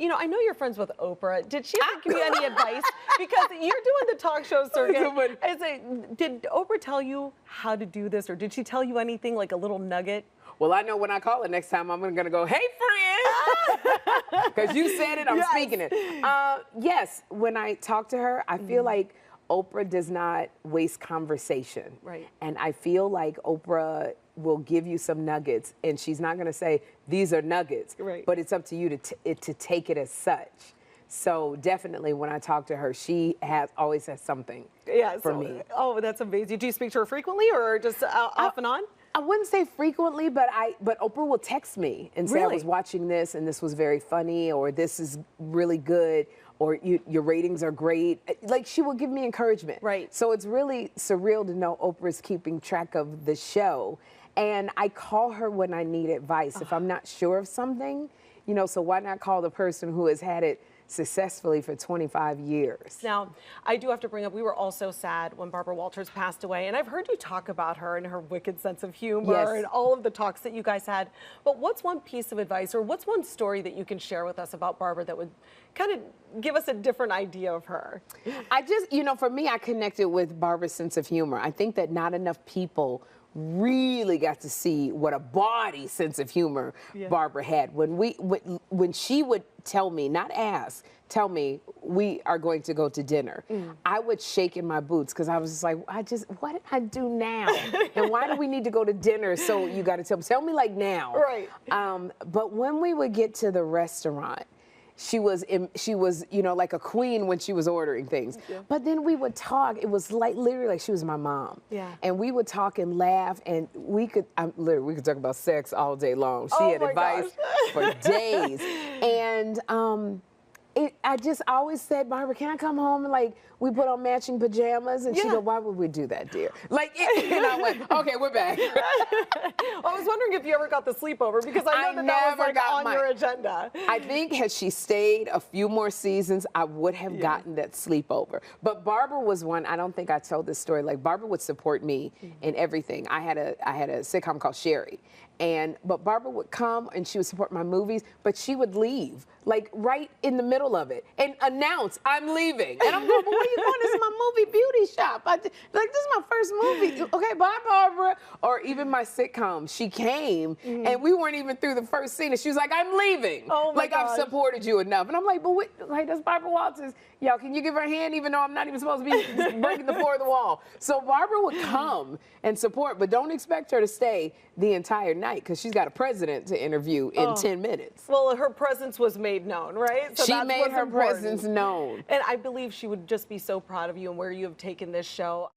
you know, I know you're friends with Oprah. Did she ever give you any advice? Because you're doing the talk show circuit. Did Oprah tell you how to do this, or did she tell you anything, like a little nugget? Well, I know when I call her next time, I'm going to go, hey, friend, because you said it, I'm speaking it. Yes, when I talk to her, I feel like Oprah does not waste conversation. Right. And I feel like Oprah will give you some nuggets, and she's not going to say, these are nuggets, but it's up to you to take it as such. So definitely when I talk to her, she always has something for me. Oh, that's amazing. Do you speak to her frequently or just off and on? I wouldn't say frequently, but Oprah will text me and say, I was watching this and this was very funny, or this is really good, or your ratings are great. Like, she will give me encouragement. Right. So it's really surreal to know Oprah's keeping track of the show. And I call her when I need advice. If I'm not sure of something, you know, so why not call the person who has had it successfully for 25 years. Now, I do have to bring up, we were all so sad when Barbara Walters passed away, and I've heard you talk about her and her wicked sense of humor and all of the talks that you guys had. But what's one piece of advice, or what's one story that you can share with us about Barbara that would kind of give us a different idea of her? I just, you know, for me, I connected with Barbara's sense of humor. I think that not enough people really got to see what a body sense of humor Barbara had. When she would tell me, not ask, tell me, we are going to go to dinner, I would shake in my boots, because I was just like, what did I do now? And why do we need to go to dinner? So you got to tell me like now. Right. But when we would get to the restaurant, she was, you know, like a queen when she was ordering things. But then we would talk. It was like literally like she was my mom. And we would talk and laugh, and we could talk about sex all day long. She had advice for days. And I just always said, Barbara, can I come home and like we put on matching pajamas? And she'd go, why would we do that, dear? Like, and I went, okay, we're back. I was wondering if you ever got the sleepover, because I know that was like on your agenda. I think had she stayed a few more seasons, I would have gotten that sleepover. But Barbara was one, I don't think I told this story, like Barbara would support me in everything. I had a sitcom called Sherri. But Barbara would come and she would support my movies, but she would leave, like right in the middle of it, and announce, I'm leaving. And I'm going, but where are you going? This is my movie beauty shop. Like, this is my first movie. Okay, bye, Barbara. Or even my sitcom, she came and we weren't even through the first scene, and she was like, I'm leaving. Oh my like, I've supported you enough. And I'm like, but wait, like, that's Barbara Walters. Y'all, can you give her a hand, even though I'm not even supposed to be breaking the floor of the wall? So Barbara would come and support, but don't expect her to stay the entire night, because she's got a president to interview in 10 minutes. Well, her presence was made known, right? So she made her presence known. And I believe she would just be so proud of you and where you have taken this show.